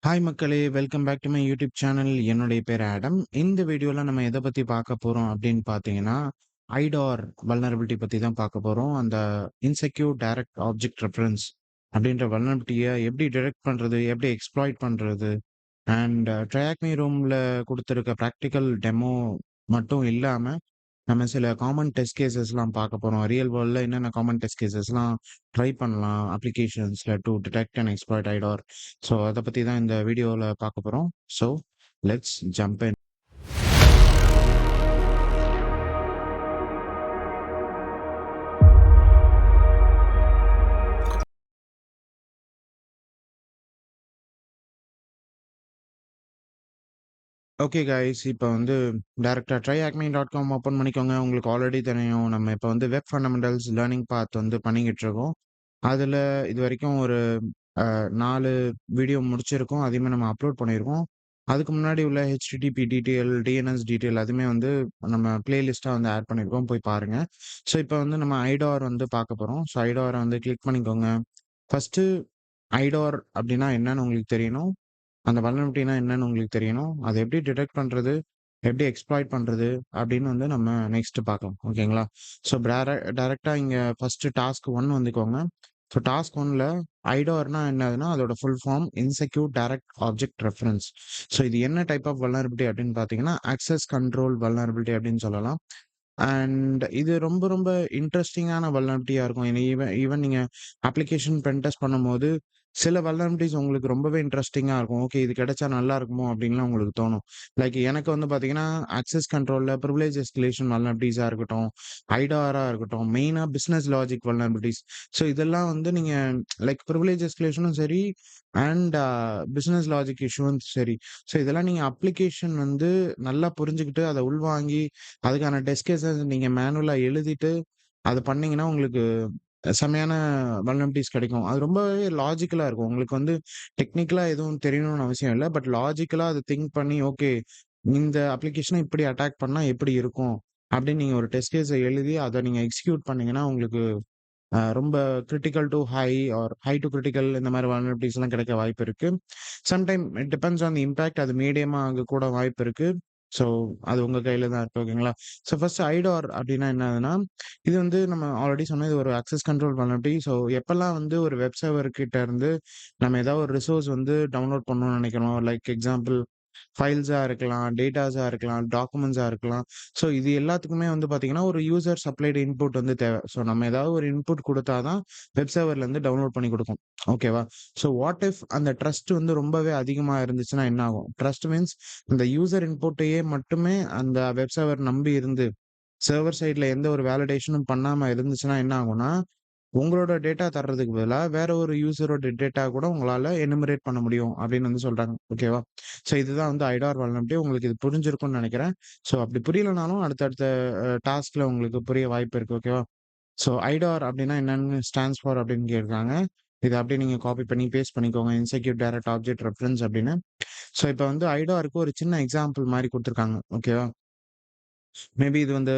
Hi மக்களே! Welcome back to my YouTube channel. என்னுடைய பேர் ஆடம். இந்த வீடியோல நம்ம எத பத்தி பார்க்க போறோம் அப்படின்னு பார்த்தீங்கன்னா, ஐடார் வல்னரபிலிட்டி பத்தி தான் பார்க்க போறோம். அந்த இன்செக்யூர் டைரக்ட் ஆப்ஜெக்ட் ரெஃபரன்ஸ் அப்படின்ற வல்னரபிலிட்டிய எப்படி டிடெக்ட் பண்றது? எப்படி எக்ஸ்ப்ளாய்ட் பண்றது? அண்ட் ட்ரையாக் மீ ரூம்ல குடுத்திருக்க பிராக்டிகல் டெமோ மட்டும் இல்லாம, நம்ம சில காமன் டெஸ்ட் கேஸஸ்லாம் பார்க்க போறோம். ரியல் வேர்ல்ட்ல என்னென்ன காமன் டெஸ்ட் கேஸஸ்லாம் ட்ரை பண்ணலாம் அப்ளிகேஷன்ஸ்ல to detect and exploit IDOR. So அத பத்தி தான் இந்த வீடியோல பார்க்க போறோம். So let's jump in. Okay guys, இப்ப வந்து டைரக்ட்டா ட்ரையாக்மி.com ஓப்பன் பண்ணிக்கோங்க. உங்களுக்கு ஆல்ரெடி தெரியும். நம்ம இப்ப வந்து வெப் ஃபண்டமெண்டல்ஸ் லேர்னிங் பாத் வந்து பண்ணிக்கிட்டு இருக்கோம். அதுல இதுவரைக்கும் ஒரு 4 வீடியோ முடிச்சிருக்கோம். அதையுமே நம்ம அப்லோட் பண்ணியிருக்கோம். அதுக்கு முன்னாடி உள்ள HTTP டீட்டெயில், DNS டீட்டெயில் அதுவுமே வந்து நம்ம பிளேலிஸ்ட்டா வந்து ஆட் பண்ணியிருக்கோம். போய் பாருங்க. ஸோ இப்ப வந்து நம்ம ஐடார் வந்து பார்க்க போறோம். ஸோ ஐடார வந்து கிளிக் பண்ணிக்கோங்க. ஃபர்ஸ்ட்டு ஐடார் அப்டின்னா என்னன்னு உங்களுக்கு தெரியணும். அந்த வல்னரபிலிட்டினா என்னன்னு உங்களுக்கு தெரியணும். அத எப்படி டிடெக்ட் பண்றது? எப்படி எக்ஸ்ப்ளாய்ட் பண்றது? அப்படின்னு வந்து நம்ம நெக்ஸ்ட் பார்க்கலாம். ஓகேங்களா? ஸோ டைரக்ட்டா இங்க ஃபர்ஸ்ட் டாஸ்க் 1 வந்துக்கோங்க. ஸோ டாஸ்க் 1ல ஐடார்னா என்னதுன்னா, அதோட full form insecure direct object reference. So இது என்ன டைப் ஆஃப் வல்னரபிலிட்டி அப்படின்னு பார்த்தீங்கன்னா, ஆக்சஸ் கண்ட்ரோல் வல்னரபிலிட்டி அப்படின்னு சொல்லலாம். அண்ட் இது ரொம்ப ரொம்ப இன்ட்ரஸ்டிங்கான வல்னரபிலிட்டியா இருக்கும். ஈவன் ஈவன் நீங்க அப்ளிகேஷன் பென் டெஸ்ட் பண்ணும்போது, சில வல்னரபிலிட்டிஸ் உங்களுக்கு ரொம்பவே இன்ட்ரஸ்டிங்கா இருக்கும். ஓகே, இது கிடைச்சா நல்லா இருக்குமோ! அப்டின்லாம் உங்களுக்கு தோணும். லைக் எனக்கு வந்து பார்த்தீங்கன்னா, ஆக்சஸ் கண்ட்ரோல்ல பிரிவிலேஜ் எஸ்கலேஷன் வல்னரபிலிட்டிஸா இருக்கட்டும், ஐடாரா இருக்கட்டும், மெயினா பிசினஸ் லாஜிக் வல்னரபிலிட்டிஸ். ஸோ இதெல்லாம் வந்து நீங்க லைக் பிரிவிலேஜ் எஸ்கலேஷனும் சரி, அண்ட் பிசினஸ் லாஜிக் இஷ்யூவும் சரி. ஸோ இதெல்லாம் நீங்க அப்ளிகேஷன் வந்து நல்லா புரிஞ்சுகிட்டு, அத உள்வாங்கி அதுக்கான டெஸ்ட் கேஸஸ் நீங்க மேனுவலா எழுதிட்டு, அத பண்ணீங்கன்னா, உங்களுக்கு செம்மையான வல்னரபிலிட்டீஸ் கிடைக்கும். அது ரொம்பவே லாஜிக்கலா இருக்கும். உங்களுக்கு வந்து டெக்னிக்கலா எதுவும் தெரியணும்னு அவசியம் இல்ல. பட் லாஜிக்கலா அத திங்க் பண்ணி, ஓகே இந்த அப்ளிகேஷன இப்படி அட்டாக் பண்ணா எப்படி இருக்கும்? அப்படின்னு நீங்க ஒரு டெஸ்ட் கேஸ எழுதி, அத நீங்க எக்ஸிக்யூட் பண்ணீங்கன்னா, உங்களுக்கு ரொம்ப critical to high or high to critical இந்த மாரி வல்னரபிலிட்டீஸ்லாம் கிடைக்க வாய்ப்பு இருக்கு. Sometime it depends on the impact. அது மீடியமா ஆக கூட வாய்ப்பு இருக்கு. ஸோ அது உங்க கையில தான் இருக்கு. ஓகேங்களா? ஸோ ஃபர்ஸ்ட் ஐடார் அப்டின்னா என்னதுன்னா, இது வந்து நம்ம ஆல்ரெடி சொன்ன இது ஒரு அக்சஸ் கண்ட்ரோல் வல்னரபிலிட்டி. ஸோ எப்பல்லாம் வந்து ஒரு வெப் சர்வர் கிட்ட இருந்து நம்ம ஏதாவது ஒரு ரிசோர்ஸ் வந்து டவுன்லோட் பண்ணணும்னு நெனைக்கிறோம். லைக் எக்ஸாம்பிள் ஃபைல்ஸா இருக்கலாம், டேட்டாஸா இருக்கலாம், டாக்குமெண்ட்ஸா இருக்கலாம். ஸோ இது எல்லாத்துக்குமே வந்து பார்த்தீங்கன்னா, ஒரு யூசர் சப்ளைட் இன்புட் வந்து தேவை. ஸோ நம்ம ஏதாவது ஒரு இன்புட் குடுத்தா தான் வெப் சர்வர்லேருந்து டவுன்லோட் பண்ணி குடுக்கும். ஓகேவா? ஸோ வாட் இஃப் அந்த ட்ரஸ்ட் வந்து ரொம்பவே அதிகமா இருந்துச்சுன்னா என்ன ஆகும்? ட்ரஸ்ட் மீன்ஸ் இந்த யூசர் இன்புட்டையே மட்டுமே அந்த வெப் சர்வர் நம்பி இருந்து, சர்வர் சைட்ல எந்த ஒரு வேலிடேஷனும் பண்ணாம இருந்துச்சுன்னா என்ன ஆகும்னா, உங்களோட டேட்டா தர்றதுக்கு பதிலா, வேற ஒரு யூசரோட டேட்டா கூட உங்களால எனுமரேட் பண்ண முடியும் அப்படின்னு வந்து சொல்றாங்க. ஓகேவா? ஸோ இதுதான் வந்து ஐடார் வல்னரபிலிட்டி. உங்களுக்கு இது புரிஞ்சிருக்கும்னு நெனைக்கிறேன். ஸோ அப்படி புரியலனாலும் அடுத்தடுத்த டாஸ்க்ல உங்களுக்கு புரிய வாய்ப்பு இருக்கு. ஓகேவா? ஸோ ஐடார் அப்படின்னா என்னன்னு ஸ்டாண்ட்ஸ் ஃபார் அப்படின்னு கேட்ருக்காங்க. இத அப்படியே நீங்க காப்பி பண்ணி பேஸ்ட் பண்ணிக்கோங்க. இன்செக்யூர் டைரக்ட் ஆப்ஜெக்ட் ரெஃபரன்ஸ் அப்படின்னு. ஸோ இப்ப வந்து ஐடாருக்கு ஒரு சின்ன எக்ஸாம்பிள் மாரி குடுத்துருக்காங்க. ஓகேவா? மேபி இது வந்து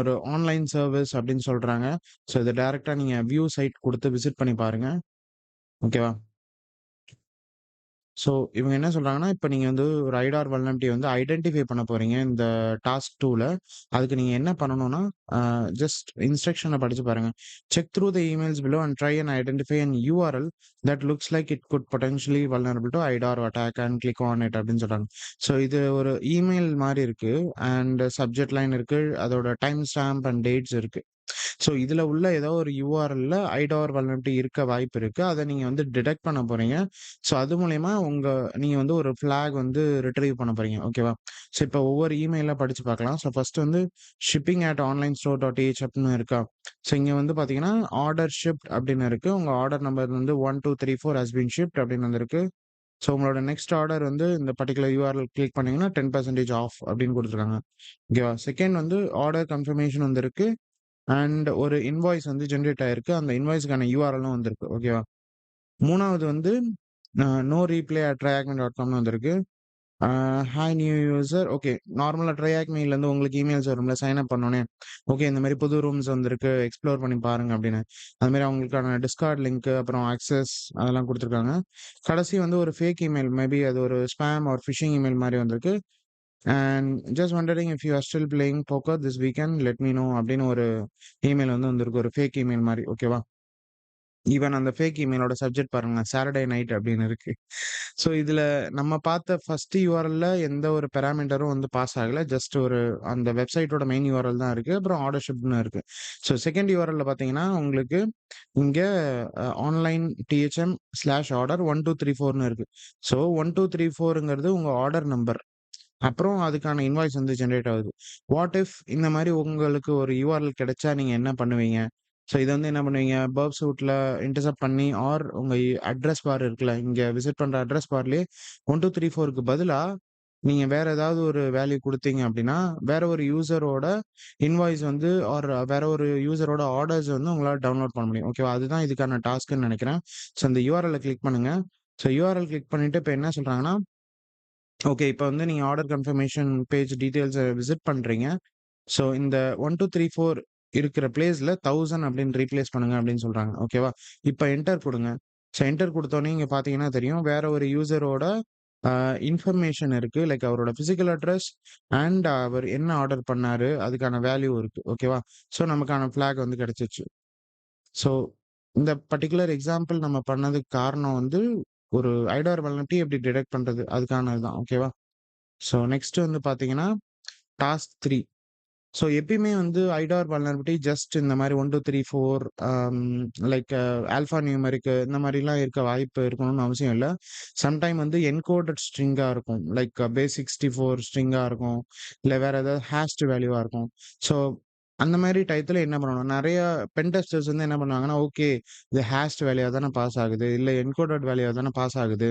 ஒரு ஆன்லைன் சர்விஸ் அப்படின்னு சொல்றாங்க. ஸோ இத டைரக்ட்டா நீங்க வியூ சைட் குடுத்து விசிட் பண்ணி பாருங்க. ஓகேவா? ஸோ இவங்க என்ன சொல்றாங்கன்னா, இப்ப நீங்க வந்து ஒரு ஐடார் வல்னரபிலிட்டிய வந்து ஐடென்டிஃபை பண்ண போறீங்க இந்த டாஸ்க் 2ல. அதுக்கு நீங்க என்ன பண்ணணும்னா, ஜஸ்ட் இன்ஸ்ட்ரக்ஷன படிச்சு பாருங்க. Check through the emails below and try and identify an URL that looks like it could potentially vulnerable to IDOR attack and click on it அப்படின்னு சொல்றாங்க. ஸோ இது ஒரு இமெயில் மாரி இருக்கு. அண்ட் சப்ஜெக்ட் லைன் இருக்கு. அதோட டைம் ஸ்டாம்ப் அண்ட் டேட்ஸ் இருக்கு. So இதுல உள்ள ஏதோ ஒரு URLல ஐடார் வல்னரபிலிட்டி இருக்க வாய்ப்பு இருக்கு. அத நீங்க வந்து டிடெக்ட் பண்ண போறீங்க. ஸோ அது மூலியமா நீங்க வந்து ஒரு ஃபிளாக் வந்து ரிட்ரீவ் பண்ண போறீங்க. ஓகேவா? ஸோ இப்ப ஒவ்வொரு இமெயிலா படிச்சு பார்க்கலாம். ஸோ ஃபர்ஸ்ட் வந்து shipping@onlinestore.th அப்படின்னு இருக்கா? ஸோ இங்க வந்து பார்த்தீங்கன்னா, ஆர்டர் ஷிப்ட் அப்படின்னு இருக்கு. உங்க ஆர்டர் நம்பர் வந்து 1234 ஹஸ் பீன் ஷிப்ட் அப்படின்னு வந்திருக்கு. ஸோ உங்களோட நெக்ஸ்ட் ஆர்டர் வந்து இந்த பர்ட்டிகுலர் URL கிளிக் பண்ணீங்கன்னா 10% ஆஃப் அப்படின்னு குடுத்துருக்காங்க. ஓகேவா? செகண்ட் வந்து ஆர்டர் கன்ஃபர்மேஷன் வந்திருக்கு. அண்ட் ஒரு இன்வாய்ஸ் வந்து ஜெனரேட் ஆயிருக்கு. அந்த இன்வாய்ஸ்க்கான URLம் வந்திருக்கு. ஓகேவா? 3வது வந்து நோ ரீப்ளே அட் ட்ரையாக்மன்.காம்னு வந்திருக்கு. ஆ ஹாய் நியூ யூசர். ஓகே. நார்மலா ட்ரையாக் மெயில்லேருந்து உங்களுக்கு இமெயில்ஸ் வரும்ல. சைன் அப் பண்ணோனே, ஓகே இந்த மாரி புது ரூம்ஸ் வந்திருக்கு. எக்ஸ்ப்ளோர் பண்ணி பாருங்க அப்படின்னு. அது மாரி அவங்களுக்கான டிஸ்கார்ட் லிங்க் அப்புறம் ஆக்சஸ் அதெல்லாம் குடுத்துருக்காங்க. கடைசி வந்து ஒரு ஃபேக் இமெயில் மேபி அது ஒரு ஸ்பாம் ஆர் ஃபிஷிங் இமெயில் மாரி வந்திருக்கு. And just wondering if you are still playing poker this weekend let me know அப்படின்னு ஒரு இமெயில் வந்து வந்திருக்கு. ஒரு ஃபேக் இமெயில் மாரி. ஓகேவா? ஈவன் அந்த ஃபேக் இமெயிலோட சப்ஜெக்ட் பாருங்க. சாட்டர்டே நைட் அப்படின்னு இருக்கு. ஸோ இதுல நம்ம பார்த்த ஃபர்ஸ்ட் யுஆர்எல்ல எந்த ஒரு பாராமீட்டரும் வந்து பாஸ் ஆகல. ஜஸ்ட் ஒரு அந்த வெப்சைட்டோட மெயின் யுஆர்எல் தான் இருக்கு. அப்புறம் ஆர்டர் ஷிப்ட்ன்னு இருக்கு. ஸோ செகண்ட் யுஆர்எல்ல பார்த்தீங்கன்னா, உங்களுக்கு இங்க ஆன்லைன் டிஹெச்எம் ஸ்லாஷ் ஆர்டர் 1234ன்னு இருக்கு. ஸோ 1234ங்கிறது உங்க ஆர்டர் நம்பர். அப்புறம் அதுக்கான இன்வாய்ஸ் வந்து ஜெனரேட் ஆகுது. வாட் இஃப் இந்த மாரி உங்களுக்கு ஒரு யுஆர்எல் கிடைச்சா நீங்க என்ன பண்ணுவீங்க? ஸோ இத வந்து என்ன பண்ணுவீங்க? பர்ப் சூட்ல இன்டர்செப்ட் பண்ணி ஆர் உங்க அட்ரஸ் பார் இருக்குல்ல, இங்க விசிட் பண்ற அட்ரஸ் பார்லயே 1234க்கு பதிலா நீங்க வேற ஏதாவது ஒரு வேல்யூ குடுத்தீங்க அப்டின்னா, வேற ஒரு யூசரோட இன்வாய்ஸ் வந்து ஆர் வேற ஒரு யூசரோட ஆர்டர்ஸ் வந்து உங்களால டவுன்லோட் பண்ண முடியும். ஓகேவா? அதுதான் இதுக்கான டாஸ்க்ன்னு நெனைக்கிறேன். ஸோ இந்த யுஆர்எல்ல கிளிக் பண்ணுங்க. ஸோ யுஆர்எல் கிளிக் பண்ணிட்டு இப்ப என்ன சொல்றாங்கன்னா ஓகே. இப்ப வந்து நீங்க ஆர்டர் கன்ஃபர்மேஷன் பேஜ் டீட்டெயில்ஸ விசிட் பண்றீங்க. ஸோ இந்த 1234 இருக்கிற பிளேஸ்ல 1000 அப்படின்னு ரீப்ளேஸ் பண்ணுங்க அப்படின்னு சொல்றாங்க. ஓகேவா? இப்ப என்டர் குடுங்க. ஸோ என்டர் குடுத்தோனே இங்க பார்த்தீங்கன்னா தெரியும். வேற ஒரு யூசரோட அ இன்ஃபர்மேஷன் இருக்கு. லைக் அவரோட பிசிக்கல் அட்ரஸ் அண்ட் அவர் என்ன ஆர்டர் பண்ணாரு, அதுக்கான வேல்யூ இருக்கு. ஓகேவா? ஸோ நமக்கான ஃபிளாக் வந்து கிடைச்சிருச்சு. ஸோ இந்த பர்ட்டிகுலர் எக்ஸாம்பிள் நம்ம பண்ணதுக்கு காரணம் வந்து ஒரு ஐடார் வல்னரபிலிட்டி எப்படி டிடெக்ட் பண்றது அதுக்கானது தான். ஓகேவா? ஸோ நெக்ஸ்ட் வந்து பார்த்தீங்கன்னா, டாஸ்க் 3. ஸோ எப்பயுமே வந்து ஐடார் வல்னரபிலிட்டி ஜஸ்ட் இந்த மாரி 1, 2, 3, 4 லைக் ஆல்ஃபா நியூமெரிக் இந்த மாரிலாம் இருக்க வாய்ப்பு இருக்கணும்னு அவசியம் இல்ல. சம்டைம் வந்து என்கோடட் ஸ்ட்ரிங்கா இருக்கும். லைக் பேஸ்64 ஸ்ட்ரிங்கா இருக்கும். இல்ல வேற ஏதாவது ஹேஷ்ட் வேல்யூவா இருக்கும். ஸோ அந்த மாரி டயத்துல என்ன பண்ணணும், நெறைய பென் டெஸ்டர்ஸ் வந்து என்ன பண்ணுவாங்கன்னா, ஓகே இது ஹேஷ்ட் வேல்யூவா தானே பாஸ் ஆகுது. இல்ல என்கோடட் வேல்யூவா தானே பாஸ் ஆகுது.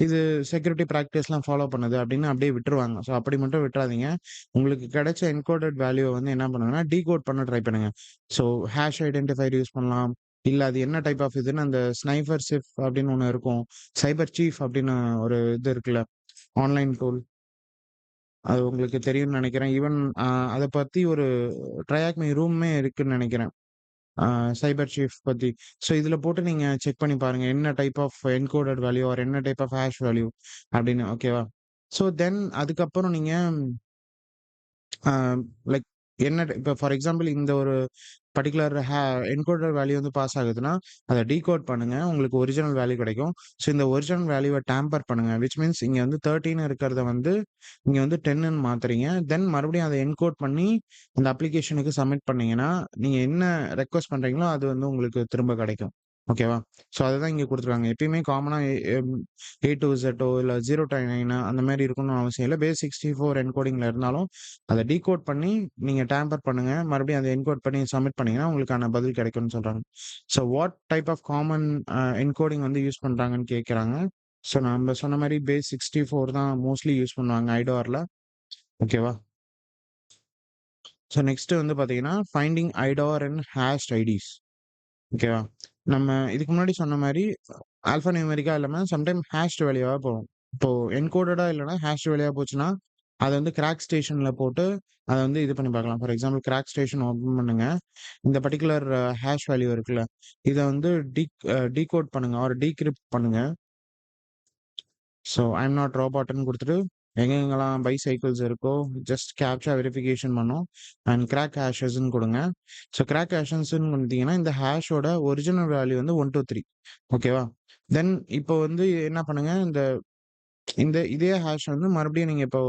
இது செக்யூரிட்டி பிராக்டிஸ்லாம் ஃபாலோ பண்ணுது அப்படின்னு அப்படியே விட்டுருவாங்க. ஸோ அப்படி மட்டும் விட்றாதீங்க. உங்களுக்கு கிடைச்ச என்கோடட் வேல்யூவ வந்து என்ன பண்ணுங்கன்னா, டீகோட் பண்ண ட்ரை பண்ணுங்க. ஸோ ஹாஷ் ஐடென்டிஃபையர் யூஸ் பண்ணலாம். இல்ல அது என்ன டைப் ஆஃப் இதுன்னு அந்த ஸ்னைஃபர் சிப் அப்படின்னு ஒண்ணு இருக்கும். சைபர் சீஃப் அப்படின்னு ஒரு இது இருக்குல்ல, ஆன்லைன் டூல். அது உங்களுக்கு தெரியும்னு நெனைக்கிறேன். ஈவன் அத பத்தி ஒரு ட்ரையாக் மை ரூம்மே இருக்குன்னு நெனைக்கிறேன். ஆ சைபர் சீஃப் பத்தி. ஸோ இதுல போட்டு நீங்க செக் பண்ணி பாருங்க. என்ன type of encoded value or என்ன டைப் ஆஃப் ஹாஷ் வேல்யூ அப்படின்னு. ஓகேவா? ஸோ தென் அதுக்கப்புறம் நீங்க ஆ லைக் என்ன இப்ப ஃபார் எக்ஸாம்பிள் இந்த ஒரு பர்ட்டிகுலர் என்கோடர் வேல்யூ வந்து பாஸ் ஆகுதுன்னா, அத டீகோட் பண்ணுங்க. உங்களுக்கு ஒரிஜினல் வேல்யூ கிடைக்கும். ஸோ இந்த ஒரிஜினல் வேல்யூவ டேம்பர் பண்ணுங்க. விச் மீன்ஸ் இங்க வந்து 13 இருக்கிறத வந்து இங்க வந்து 10ன்னு மாத்துறீங்க. தென் மறுபடியும் அத என்கோட் பண்ணி அந்த அப்ளிகேஷனுக்கு சப்மிட் பண்ணீங்கன்னா, நீங்க என்ன ரெக்வெஸ்ட் பண்றீங்களோ, அது வந்து உங்களுக்கு திரும்ப கிடைக்கும். ஓகேவா? ஸோ அதுதான் இங்க குடுத்துருக்காங்க. எப்பயுமே காமனா ஏ டூ இசட்டோ இல்ல 0 டூ 9 அந்த மாரி இருக்கணும்னு அவசியம் இல்ல. பேஸ்64 என்கோடிங்ல இருந்தாலும் அத டீகோட் பண்ணி நீங்க டேம்பர் பண்ணுங்க. மறுபடியும் அத என்கோட் பண்ணி சப்மிட் பண்ணீங்கன்னா, உங்களுக்கான பதில் கிடைக்கும்னு சொல்றாங்க. So what type of common encoding வந்து யூஸ் பண்றாங்கன்னு கேட்கறாங்க. ஸோ நம்ப சொன்ன மாரி பேஸ்64 தான் மோஸ்ட்லி யூஸ் பண்ணுவாங்க ஐடார்ல. ஓகேவா? ஸோ நெக்ஸ்ட் வந்து பார்த்தீங்கன்னா, ஃபைண்டிங் ஐடார் அண்ட் ஹாஷ்ட் ஐடிஸ். ஓகேவா? நம்ம இதுக்கு முன்னாடி சொன்ன மாரி ஆல்ஃபா நியூமெரிக்கா இல்லாம சம்டைம் ஹேஷ்ட் வேல்யூவா போகும். இப்போ என்கோடடா இல்லன்னா ஹேஷ்ட் வேல்யூவா போச்சுன்னா, அத வந்து கிராக் ஸ்டேஷன்ல போட்டு அத வந்து இது பண்ணி பார்க்கலாம். For example crack station open பண்ணுங்க. இந்த பர்ட்டிகுலர் ஹேஷ் வேல்யூ இருக்குல்ல, இத வந்து டீகோட் பண்ணுங்க ஆர் டீகிரிப்ட் பண்ணுங்க. ஸோ ஐ அம் நாட் ரோபாட்ன்னு குடுத்துட்டு, எங்கெங்கலாம் பைசைக்கிள்ஸ் இருக்கோ, ஜஸ்ட் கேப்ச்சா வெரிஃபிகேஷன் பண்ணும். அண்ட் கிராக் ஹேஷஸ்ன்னு குடுங்க. ஸோ கிராக் ஹேஷஸ்ன்னு குடுத்தீங்கன்னா, இந்த ஹேஷோட ஒரிஜினல் வேல்யூ வந்து 1, 2, 3 ஓகேவா? தென் இப்போ வந்து என்ன பண்ணுங்க, இந்த இந்த இதே ஹேஷ் வந்து மறுபடியும் நீங்க இப்போ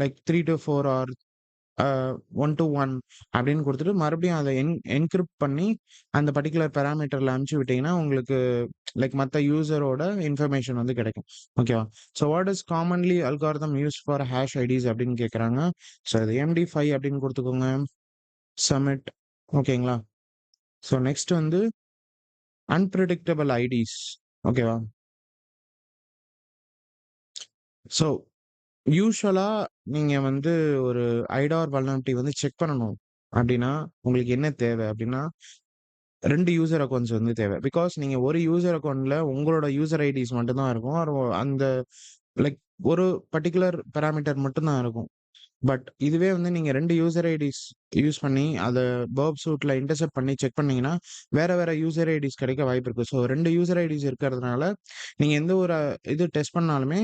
லைக் 3 டூ 4 ஆர் அ 1 டூ 1 அப்படின்னு குடுத்துட்டு, மறுபடியும் அத என்கிரிப்ட் பண்ணி, அந்த பர்ட்டிகுலர் பாராமீட்டர்ல அனுப்பிச்சு விட்டீங்கன்னா, உங்களுக்கு லைக் மத்த யூசரோட இன்ஃபர்மேஷன் வந்து கிடைக்கும். ஓகேவா? So what is commonly algorithm used for hash IDs அப்படின்னு கேட்கறாங்க. ஸோ அது எம்டி5 அப்படின்னு குடுத்துக்கோங்க. சப்மிட். ஓகேங்களா? ஸோ நெக்ஸ்ட் வந்து அன்பிரெடிக்டபிள் ஐடிஸ். ஓகேவா? ஸோ யூசுவலா நீங்க வந்து ஒரு ஐடார் வல்னரபிலிட்டி வந்து செக் பண்ணணும் அப்டின்னா, உங்களுக்கு என்ன தேவை அப்டின்னா, 2 யூசர் அக்கவுண்ட்ஸ் வந்து தேவை. பிகாஸ் நீங்க ஒரு யூசர் அக்கவுண்ட்ல உங்களோட யூசர் ஐடிஸ் மட்டும் தான் இருக்கும். அந்த லைக் ஒரு பர்ட்டிகுலர் பாராமீட்டர் மட்டும் தான் இருக்கும். பட் இதுவே வந்து நீங்க 2 யூசர் ஐடிஸ் யூஸ் பண்ணி அத பர்ப் சூட்ல இன்டர்செப்ட் பண்ணி செக் பண்ணீங்கன்னா, வேற வேற யூசர் ஐடிஸ் கிடைக்க வாய்ப்பு இருக்கு. ஸோ 2 யூசர் ஐடிஸ் இருக்கிறதுனால, நீங்க எந்த ஒரு இது டெஸ்ட் பண்ணாலுமே,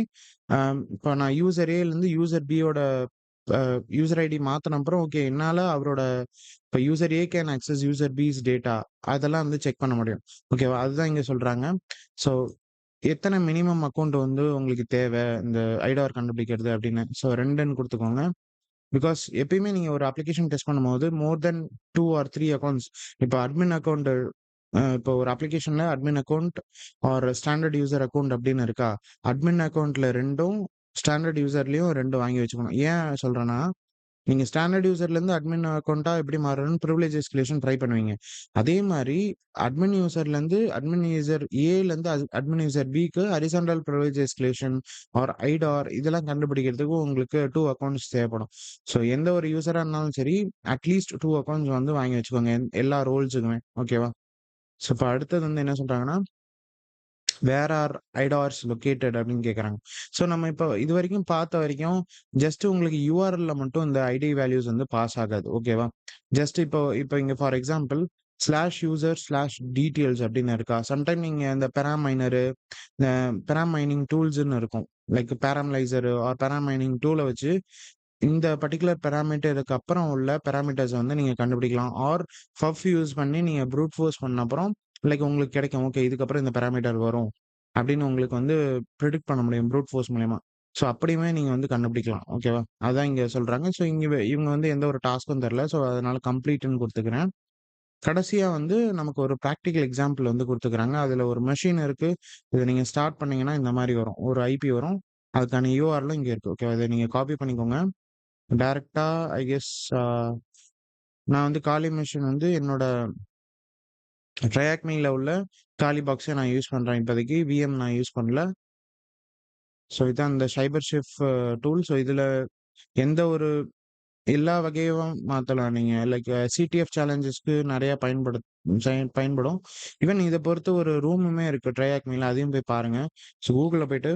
இப்ப நான் யூசர் ஏலருந்து யூசர் பியோட அ யூசர் ஐடி மாத்துன அப்புறம், ஓகே என்னால அவரோட இப்ப user A can access user பிஸ் டேட்டா அதெல்லாம் வந்து செக் பண்ண முடியும். ஓகேவா? அதுதான் இங்க சொல்றாங்க. ஸோ எத்தன மினிமம் அக்கவுண்ட் வந்து உங்களுக்கு தேவை, இந்த ஐடார் கண்டுபிடிக்கிறது அப்படின்னு. ஸோ 2ன்னு குடுத்துக்கோங்க. பிகாஸ் எப்பயுமே நீங்க ஒரு அப்ளிகேஷன் டெஸ்ட் பண்ணும்போது மோர் தென் 2 ஆர் 3 அக்கவுண்ட்ஸ் இப்ப அட்மின் அக்கவுண்ட் இப்போ ஒரு அப்ளிகேஷன்ல admin account or standard user account அப்படின்னு இருக்கா? அட்மின் அக்கவுண்ட்ல 2ம் ஸ்டாண்டர்ட் யூசர்லயும் 2 வாங்கி வச்சுக்கணும். ஏன் சொல்றேன்னா, நீங்க ஸ்டாண்டர்ட் யூசர்லேருந்து அட்மின் அக்கவுண்டா எப்படி மாறணும்னு பிரிவிலேஜ் எஸ்கலேஷன் ட்ரை பண்ணுவீங்க. அதே மாரி அட்மின் யூசர்லேருந்து அட்மின் யூசர் ஏலேருந்து அட்மின் யூசர் பிக்கு horizontal privilege escalation or IDOR இதெல்லாம் கண்டுபிடிக்கிறதுக்கு உங்களுக்கு 2 அக்கவுண்ட்ஸ் தேவைப்படும். ஸோ எந்த ஒரு யூசரா இருந்தாலும் சரி, அட்லீஸ்ட் 2 அக்கவுண்ட்ஸ் வந்து வாங்கி வச்சுக்கோங்க. எல்லா ரோல்ஸுக்குமே. ஓகேவா? ஸோ இப்ப அடுத்தது வந்து என்ன சொல்றாங்கன்னா, வேர் ஆர் ஐடார்ஸ் லொகேட்டட் அப்படின்னு கேட்கறாங்க. ஸோ நம்ம இப்போ இதுவரைக்கும் பார்த்த வரைக்கும், ஜஸ்ட் உங்களுக்கு யுஆர்எல்ல மட்டும் இந்த ஐடி வேல்யூஸ் வந்து பாஸ் ஆகாது. ஓகேவா? ஜஸ்ட் இப்போ இப்போ இங்க for example slash user slash details அப்படின்னு இருக்கா? சம்டைம் நீங்க இந்த பெராமைனரு, இந்த பெராமைனிங் டூல்ஸ்ன்னு இருக்கும். லைக் பேராமலைசர் ஆர் பெராமைனிங் டூல வச்சு இந்த பர்ட்டிகுலர் பாராமீட்டருக்கு அப்புறம் உள்ள பாராமீட்டர்ஸ வந்து நீங்க கண்டுபிடிக்கலாம். ஆர் பஃப் யூஸ் பண்ணி நீங்க ப்ரூட் ஃபோர்ஸ் பண்ண அப்புறம் லைக் உங்களுக்கு கிடைக்கும். ஓகே இதுக்கப்புறம் இந்த பாராமீட்டர் வரும். அப்படின்னு உங்களுக்கு வந்து பிரெடிக்ட் பண்ண முடியும் ப்ரூட் ஃபோர்ஸ் மூலியமா. ஸோ அப்படியுமே நீங்க வந்து கண்டுபிடிக்கலாம். ஓகேவா? அதான் இங்க சொல்றாங்க. ஸோ இங்க இவங்க வந்து எந்த ஒரு டாஸ்க்கும் தரல. ஸோ அதனால கம்ப்ளீட்ன்னு குடுத்துக்கிறேன். கடைசியா வந்து நமக்கு ஒரு பிராக்டிகல் எக்ஸாம்பிள் வந்து குடுத்துருக்காங்க. அதுல ஒரு மெஷின் இருக்கு. இத நீங்க ஸ்டார்ட் பண்ணீங்கன்னா இந்த மாரி வரும். ஒரு ஐபி வரும். அதுக்கான யூஆர்எலும் இங்க இருக்கு. ஓகேவா? இத நீங்க காப்பி பண்ணிக்கோங்க. டைரக்ட்டா ஐ கெஸ் அ நான் வந்து காலி மெஷின் வந்து என்னோட ட்ரையாக்மீல உள்ள காலி பாக்ஸ நான் யூஸ் பண்றேன் இப்போதைக்கு. விஎம் நான் யூஸ் பண்ணல. ஸோ இதான் இந்த சைபர் ஷெஃப் டூல். ஸோ இதுல எந்த ஒரு எல்லா வகையும் மாத்தலாம் நீங்க. லைக் சிடிஎஃப் சேலஞ்சஸ்க்கு நெறைய பயன்படும். ஈவன் இத பொறுத்து ஒரு ரூமுமே இருக்கு ட்ரையாக்மீல. அதையும் போய் பாருங்க. ஸோ கூகுள்ல போயிட்டு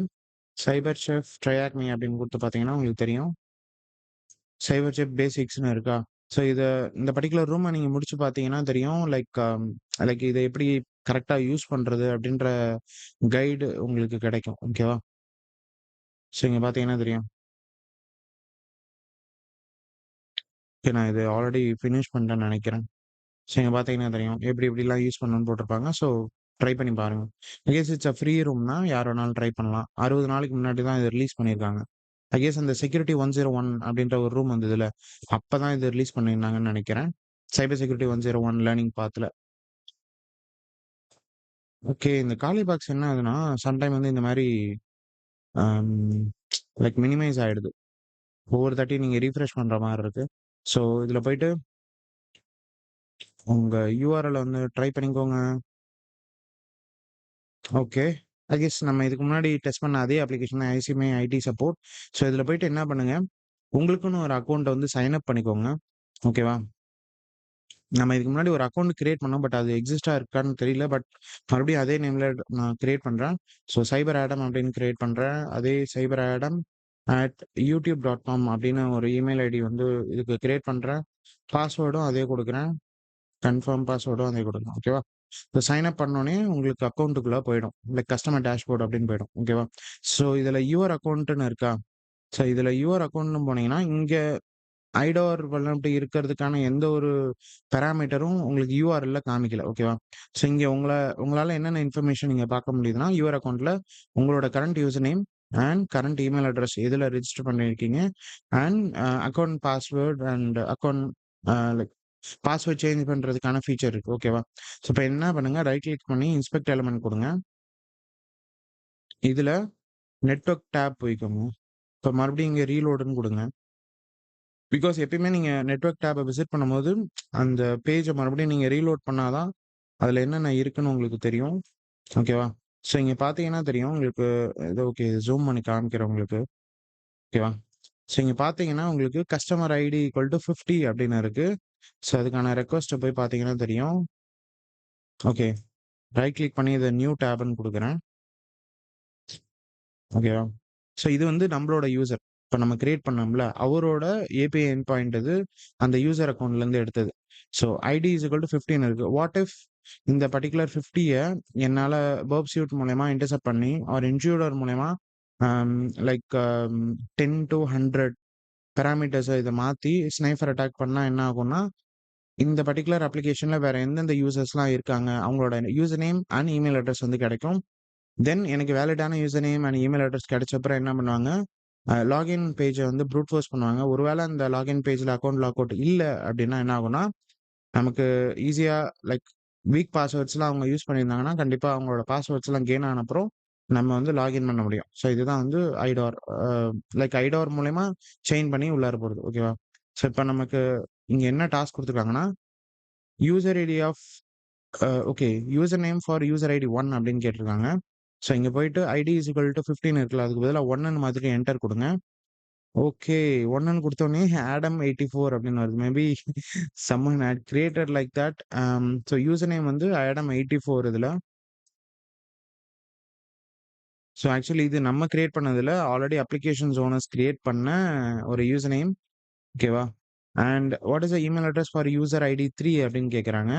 சைபர் ஷெஃப் ட்ரையாக்மீ அப்படின்னு குடுத்து பார்த்தீங்கன்னா உங்களுக்கு தெரியும். சைபர் செஃப் பேசிக்ஸ்ன்னு இருக்கா? ஸோ இந்த பர்ட்டிகுலர் ரூம நீங்க முடிச்சு பார்த்தீங்கன்னா தெரியும். லைக் இத எப்படி கரெக்ட்டா யூஸ் பண்றது அப்படின்ற கைடு உங்களுக்கு கிடைக்கும். ஓகேவா? ஸோ இங்க பார்த்தீங்கன்னா தெரியும். ஓகே நான் இது ஆல்ரெடி ஃபினிஷ் பண்ணிட்டேன்னு நெனைக்கிறேன். ஸோ இங்க பார்த்தீங்கன்னா தெரியும். எப்படி எப்படிலாம் யூஸ் பண்ணணும்னு போட்டிருப்பாங்க. ஸோ ட்ரை பண்ணி பாருங்க. இன்கேஸ் இட்ஸ் ஃப்ரீ ரூம்னா யார் வேணாலும் ட்ரை பண்ணலாம். 60 நாளைக்கு முன்னாடி தான் இத ரிலீஸ் பண்ணியிருக்காங்க. ஐ கெஸ் அந்த செக்யூரிட்டி 101 அப்படின்ற ஒரு ரூம் வந்ததுல்ல, அப்பதான் இத ரிலீஸ் பண்ணியிருந்தாங்கன்னு நெனைக்கிறேன். சைபர் செக்யூரிட்டி 101 லேர்னிங் பாத்ல. ஓகே. இந்த காலி பாக்ஸ் என்ன ஆகுதுன்னா, சம்டைம் வந்து இந்த மாரி அம் லைக் மினிமைஸ் ஆயிடுது. ஒவ்வொரு தாட்டியும் நீங்க ரீஃப்ரெஷ் பண்ற மாரி இருக்கு. ஸோ இதுல போயிட்டு உங்க யூஆர்எல் வந்து ட்ரை பண்ணிக்கோங்க. ஓகே. ஐ கெஸ் நம்ம இதுக்கு முன்னாடி டெஸ்ட் பண்ண அதே அப்ளிகேஷன் தான் ஐசிஎம்ஐ ஐடி சப்போர்ட். ஸோ இதுல போயிட்டு என்ன பண்ணுங்க, உங்களுக்குன்னு ஒரு அக்கவுண்ட் வந்து சைன் அப் பண்ணிக்கோங்க. ஓகேவா? நம்ம இதுக்கு முன்னாடி ஒரு அக்கவுண்ட் கிரியேட் பண்ணோம். பட் அது எக்ஸிஸ்ட்டா இருக்கான்னு தெரியல. பட் மறுபடியும் அதே நேம்ல நான் கிரியேட் பண்றேன். ஸோ சைபர் ஆடம் அப்படின்னு கிரியேட் பண்றேன். அதே சைபர் ஆடம் @youtube.com அப்படின்னு ஒரு இமெயில் ஐடி வந்து இதுக்கு கிரியேட் பண்றேன். பாஸ்வேர்டும் அதே குடுக்குறேன். கன்ஃபர்ம் பாஸ்வேர்டும் அதே குடுக்குறேன். ஓகேவா? ஸோ சைன் அப் பண்ணோனே உங்களுக்கு அக்கவுண்ட்டுக்குள்ள போயிடும். லைக் கஸ்டமர் டேஷ்போர்ட் அப்படின்னு போயிடும். ஓகேவா? ஸோ இதுல யுவர் அக்கவுண்ட்ன்னு இருக்கா? ஸோ இதுல யுவர் அக்கவுண்ட்ன்னு போனீங்கன்னா, இங்க ஐடோர் வல்னரபிலிட்டி இருக்கிறதுக்கான எந்த ஒரு பாராமீட்டரும் உங்களுக்கு யூஆர்எல்ல காமிக்கல. ஓகேவா? ஸோ இங்க உங்களால என்னென்ன இன்ஃபர்மேஷன் நீங்க பார்க்க முடியுதுன்னா, யுவர் அக்கவுண்ட்ல உங்களோட current user name and current email address எதுல ரிஜிஸ்டர் பண்ணியிருக்கீங்க and account password and account like password change பண்றதுக்கான ஃபீச்சர் இருக்கு. ஓகேவா? ஸோ இப்ப என்ன பண்ணுங்க, ரைட் கிளிக் பண்ணி இன்ஸ்பெக்ட் எலிமெண்ட் குடுங்க. இதுல நெட்வொர்க் டேப் போய்க்கோங்க. இப்ப மறுபடியும் இங்க ரீலோடுன்னு குடுங்க. பிகாஸ் எப்பயுமே நீங்க நெட்வொர்க் டேப்ப விசிட் பண்ணும்போது, அந்த பேஜ மறுபடியும் நீங்க ரீலோட் பண்ணா தான், அதுல என்னென்ன இருக்குன்னு உங்களுக்கு தெரியும். ஓகேவா? ஸோ இங்க பார்த்தீங்கன்னா தெரியும் உங்களுக்கு. இது ஓகே ஜூம் பண்ணி காமிக்கிறேன் உங்களுக்கு. ஓகேவா? ஸோ இங்க பார்த்தீங்கன்னா உங்களுக்கு கஸ்டமர் ஐடி ஈக்குவல் டூ 50 அப்படின்னு இருக்கு. ஸோ அதுக்கான ரெக்வெஸ்ட்ட போய் பார்த்தீங்கன்னா தெரியும். ஓகே. ரைட் கிளிக் பண்ணி இத நியூ டேப்ன்னு குடுக்குறேன். ஓகேவா? ஸோ இது வந்து நம்மளோட யூசர். இப்ப நம்ம கிரியேட் பண்ணோம்ல, அவரோட ஏபிஐ எண்ட் பாயிண்ட் இது அந்த யூசர் அக்கவுண்ட்லேருந்து எடுத்தது. So ID is equal to 15 இருக்கு. வாட் இஃப் இந்த பர்ட்டிகுலர் 50ய என்னால பர்ப் சூட் மூலியமா இன்டர்செப்ட் பண்ணி ஆர் இன்ட்ரூடர் மூலியமா லைக் 10 டூ 100 பாராமீட்டர்ஸ இத மாத்தி ஸ்னைஃபர் அட்டாக் பண்ணா என்ன ஆகும்னா, இந்த பர்ட்டிகுலர் அப்ளிகேஷன்ல வேற எந்தெந்த யூசர்ஸ்லாம் இருக்காங்க, அவங்களோட user name and email address வந்து கிடைக்கும். தென் எனக்கு வேலிடான user name and email address கிடைச்சப்புறம் என்ன பண்ணுவாங்க, லாகின் பேஜ வந்து ப்ரூட் ஃபோர்ஸ் பண்ணுவாங்க. ஒருவேள அந்த லாகின் பேஜ்ல அக்கவுண்ட் லாக் அவுட் இல்ல அப்டின்னா என்ன ஆகும்னா, நமக்கு ஈஸியா லைக் வீக் பாஸ்வேர்ட்ஸ்லாம் அவங்க யூஸ் பண்ணியிருந்தாங்கன்னா, கண்டிப்பா அவங்களோட பாஸ்வேர்ட்ஸ்லாம் கெயின் ஆன அப்புறம் நம்ம வந்து லாகின் பண்ண முடியும். ஸோ இதுதான் வந்து ஐடார். லைக் ஐடார் மூலியமா செயின் பண்ணி உள்ளார போறது. ஓகேவா? ஸோ இப்ப நமக்கு இங்க என்ன டாஸ்க் குடுத்துருக்காங்கன்னா, user ID of okay. User name for user ID 1 அப்படின்னு கேட்டிருக்காங்க. ஸோ இங்க போயிட்டு ஐடி இஸ் ஈக்குவல் டூ 15 இருக்குல்ல. அதுக்கு பதிலா 1ன்னு மாத்திட்டு என்டர் குடுங்க. ஓகே. 1ன்னு குடுத்தோனே ஆடம் 84 அப்படின்னு வருது. Maybe someone had created like that. So user name வந்து ஆடம் 84 இதுல. ஸோ ஆக்சுவலி இது நம்ம கிரியேட் பண்ணதில்ல. ஆல்ரெடி அப்ளிகேஷன்ஸ் ஓனர்ஸ் கிரியேட் பண்ண ஒரு யூசர் நேம். ஓகேவா? And what is the email address for user ID 3 அப்படின்னு கேட்கறாங்க.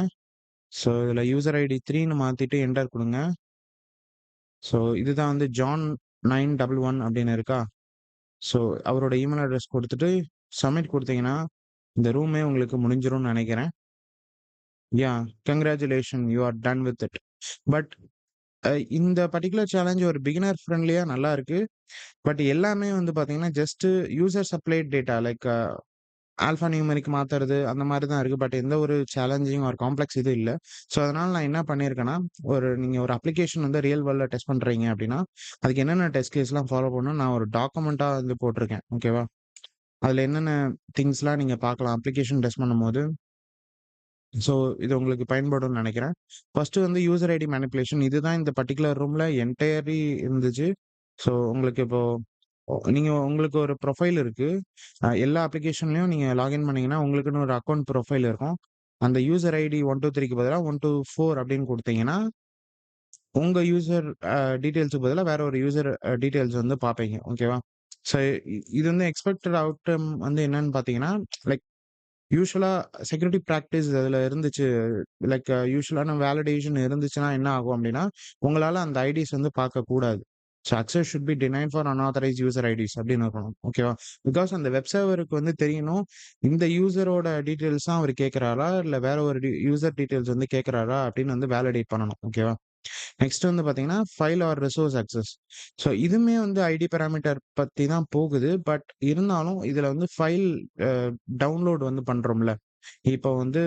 ஸோ இதுல யூசர் ஐடி 3ன்னு மாத்திட்டு என்டர் குடுங்க. ஸோ இதுதான் வந்து ஜான் 911 அப்படின்னு இருக்கா? ஸோ அவரோட இமெயில் அட்ரஸ் குடுத்துட்டு சப்மிட் குடுத்தீங்கன்னா, இந்த ரூமே உங்களுக்கு முடிஞ்சிரும்னு நெனைக்கிறேன். Yeah! Congratulation you are done with it. But இந்த பர்ட்டிகுலர் சேலஞ்ச் ஒரு பிகினர் ஃப்ரெண்ட்லியா நல்லா இருக்கு. பட் எல்லாமே வந்து பார்த்தீங்கன்னா, just user supplied data like alpha numeric மாத்துறது அந்த மாரி தான் இருக்கு. பட் எந்த ஒரு சேலஞ்சிங் ஆர் காம்ப்ளெக்ஸ் இது இல்ல. ஸோ அதனால நான் என்ன பண்ணியிருக்கேன்னா, நீங்க ஒரு அப்ளிகேஷன் வந்து ரியல் வேர்ல்ட்ல டெஸ்ட் பண்றீங்க அப்டின்னா, அதுக்கு என்னென்ன டெஸ்ட் கேஸ்லாம் ஃபாலோ பண்ணணும்னு நான் ஒரு டாக்குமெண்ட்டா வந்து போட்டிருக்கேன். ஓகேவா? அதுல என்னென்ன திங்ஸ்லாம் நீங்க பார்க்கலாம் அப்ளிகேஷன் டெஸ்ட் பண்ணும்போது. ஸோ இது உங்களுக்கு பயன்படும்னு நெனைக்கிறேன். ஃபர்ஸ்ட்டு வந்து யூசர் ஐடி மேனிபுலேஷன் இதுதான் இந்த பர்ட்டிகுலர் ரூம்ல என்டையர்லி இருந்துச்சு. ஸோ உங்களுக்கு இப்போ நீங்க உங்களுக்கு ஒரு ப்ரொஃபைல் இருக்கு. எல்லா அப்ளிகேஷன்லயும் நீங்க லாகின் பண்ணீங்கன்னா, உங்களுக்குன்னு ஒரு அக்கவுண்ட் ப்ரொஃபைல் இருக்கும். அந்த யூசர் ஐடி 1, 2, 3க்கு பதிலா 1, 2, 4 அப்படின்னு குடுத்தீங்கன்னா, உங்க யூசர் டீட்டெயில்ஸ்க்கு பதிலா வேற ஒரு யூசர் டீட்டெயில்ஸ் வந்து பார்ப்பீங்க. ஓகேவா? ஸோ இது வந்து எக்ஸ்பெக்டட் அவுட்கம் வந்து என்னன்னு பார்த்தீங்கன்னா, லைக் யூசுவலா செக்யூரிட்டி பிராக்டிஸ் அதுல இருந்துச்சு. லைக் யூசுவலான வேலிடேஷன் இருந்துச்சுன்னா என்ன ஆகும் அப்டின்னா, உங்களால அந்த ஐடிஸ் வந்து பார்க்கக்கூடாது. So access should be denied for unauthorised user IDs அப்டின்னு இருக்கணும். ஓகேவா? பிகாஸ் அந்த வெப் சர்வருக்கு வந்து தெரியணும், இந்த யூசரோட டீட்டெயில்ஸ் தான் அவரு கேட்கறாரா? இல்ல வேற ஒரு யூசர் டீட்டெயில்ஸ் வந்து கேட்கறாரா? அப்டின்னு வந்து வேலிடேட் பண்ணணும். ஓகேவா? நெக்ஸ்ட் வந்து பார்த்தீங்கன்னா, file R resource access. So இதுவுமே வந்து ஐடி பாராமீட்டர் பத்தி தான் போகுது. பட் இருந்தாலும் இதுல வந்து ஃபைல் அ டவுன்லோட் வந்து பண்றோம்ல. இப்போ வந்து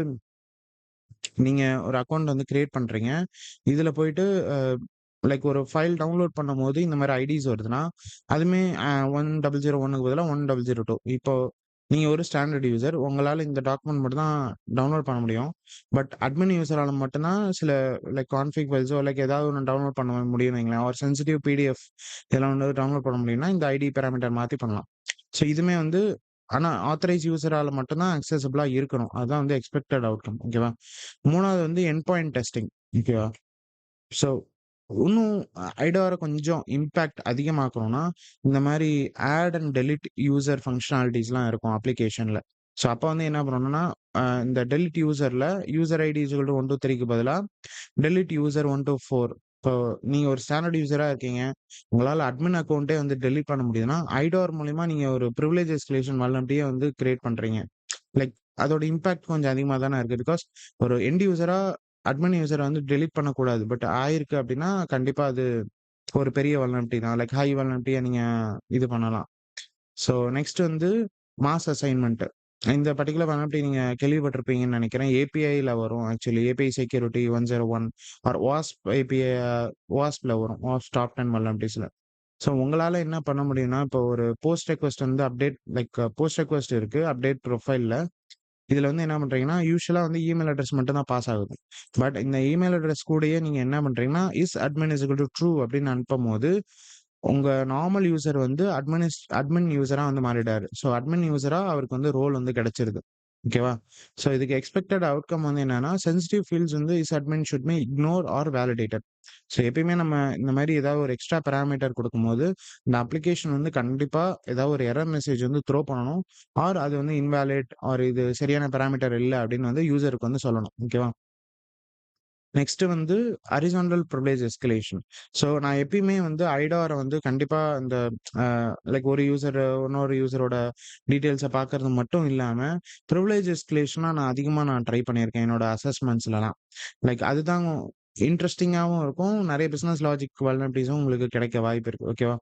நீங்க ஒரு அக்கவுண்ட் வந்து கிரியேட் பண்றீங்க. இதுல போயிட்டு லைக் ஒரு ஃபைல் டவுன்லோட் பண்ணும்போது இந்த மாரி ஐடிஸ் வருதுன்னா, அதுவுமே 1001க்கு பதிலா 1002. இப்போ நீங்க ஒரு ஸ்டாண்டர்ட் யூசர். உங்களால இந்த டாக்குமெண்ட் மட்டும் தான் டவுன்லோட் பண்ண முடியும். பட் அட்மின் யூசரால மட்டும் தான் சில லைக் கான்ஃபிக் ஃபைல்ஸோ லைக் ஏதாவது ஒண்ணு டவுன்லோட் பண்ண முடியும்னு வைங்களேன். ஒரு சென்சிட்டிவ் பிடிஎஃப் இதெல்லாம் வந்து டவுன்லோட் பண்ண முடியும்னா, இந்த ஐடி பாராமீட்டர் மாத்தி பண்ணலாம். ஸோ இதுவுமே வந்து ஆனா ஆத்தரைஸ்ட் யூசரால மட்டும் தான் அக்சஸிபிளா இருக்கணும். அதுதான் வந்து எக்ஸ்பெக்டட் அவுட்கம். ஓகேவா? 3வது வந்து எண்ட் பாயிண்ட் டெஸ்டிங். ஓகேவா? ஸோ இன்னும் ஐடார கொஞ்சம் இம்பாக்ட் அதிகமாக்கணும்னா, இந்த மாரி ஆட் அண்ட் டெலீட் யூசர் ஃபங்ஷனாலிட்டீஸ்லாம் இருக்கும் அப்ளிகேஷன்ல. ஸோ அப்ப வந்து என்ன பண்ணணும்னா, இந்த டெலீட் யூசர்ல யூசர் ஐடி = 1, 2, 3க்கு பதிலா டெலீட் யூசர் 1 டூ 4. இப்போ நீங்க ஒரு ஸ்டாண்டர்ட் யூசரா இருக்கீங்க. உங்களால அட்மின் அக்கவுண்டே வந்து டெலீட் பண்ண முடியுதுன்னா, ஐடார் மூலியமா நீங்க ஒரு பிரிவிலேஜ் எஸ்கலேஷன் வல்னரபிலிட்டிய வந்து கிரியேட் பண்றீங்க. லைக் அதோட இம்பாக்ட் கொஞ்சம் அதிகமா தானே இருக்கு. பிகாஸ் ஒரு எண்ட் யூசரா அட்மின் யூசர வந்து டெலீட் பண்ணக்கூடாது. பட் ஆயிருக்கு அப்டின்னா, கண்டிப்பா அது ஒரு பெரிய வல்னரபிலிட்டி தான். லைக் ஹை வல்னரபிலிட்டியா நீங்க இது பண்ணலாம். ஸோ நெக்ஸ்ட் வந்து மாஸ் அசைன்மென்ட். இந்த பர்ட்டிகுலர் வல்னரபிலிட்டி நீங்க கேள்விப்பட்டிருப்பீங்கன்னு நெனைக்கிறேன். ஏபிஐல வரும் ஆக்சுவலி. ஏபிஐ செக்யூரிட்டி 101 ஆர் வாஸ்ப் ஏபிஐ வாஸ்ப்ல வரும். வாஸ்ப் டாப் 10 வல்னரபிலிட்டீஸ்ல. ஸோ உங்களால என்ன பண்ண முடியும்னா, இப்போ ஒரு போஸ்ட் ரெக்வெஸ்ட் வந்து அப்டேட் லைக் போஸ்ட் ரெக்வெஸ்ட் இருக்கு. அப்டேட் ப்ரொஃபைல்ல. இதுல வந்து என்ன பண்றீங்கன்னா, யூசுவலா வந்து இமெயில் அட்ரஸ் மட்டும் தான் பாஸ் ஆகுது. பட் இந்த இமெயில் அட்ரஸ் கூடயே நீங்க என்ன பண்றீங்கன்னா, அட்மின் ட்ரூ அப்படின்னு அனுப்பும்போது, உங்க நார்மல் யூசர் வந்து அட்மின் யூசரா வந்து மாறிட்டாரு. ஸோ அட்மின் யூசரா அவருக்கு வந்து ரோல் வந்து கிடைச்சிருது. ஓகேவா? ஸோ இதுக்கு எக்ஸ்பெக்டட் அவுட்கம் வந்து என்னன்னா, சென்சிட்டிவ் ஃபீல்ட்ஸ் வந்து admin should be ignore or validated. So எப்பயுமே நம்ம இந்த மாரி ஏதாவது ஒரு எக்ஸ்ட்ரா பாராமீட்டர் குடுக்கும்போது, இந்த அப்ளிகேஷன் வந்து கண்டிப்பா ஏதாவது ஒரு எரர் மெசேஜ் வந்து த்ரோ பண்ணணும். ஆர் அது வந்து இன்வாலிட் ஆர் இது சரியான பாராமீட்டர் இல்ல அப்படின்னு வந்து யூசருக்கு வந்து சொல்லணும். ஓகேவா? நெக்ஸ்ட் வந்து ஹரிசான்டல் பிரிவிலேஜ் எஸ்கலேஷன். ஸோ நான் எப்பயுமே வந்து ஐடார வந்து கண்டிப்பா இந்த அ லைக் ஒரு யூசர் இன்னொரு யூசரோட டீட்டெயில்ஸ பார்க்கறது மட்டும் இல்லாம, பிரிவிலேஜ் எஸ்கலேஷனா நான் அதிகமா ட்ரை பண்ணியிருக்கேன் என்னோட அசஸ்மென்ட்ஸ்லலாம். லைக் அதுதான் இன்ட்ரஸ்டிங்காவும் இருக்கும். நெறைய பிசினஸ் லாஜிக் வல்னரபிலிட்டீஸும் உங்களுக்கு கிடைக்க வாய்ப்பு இருக்கு. ஓகேவா?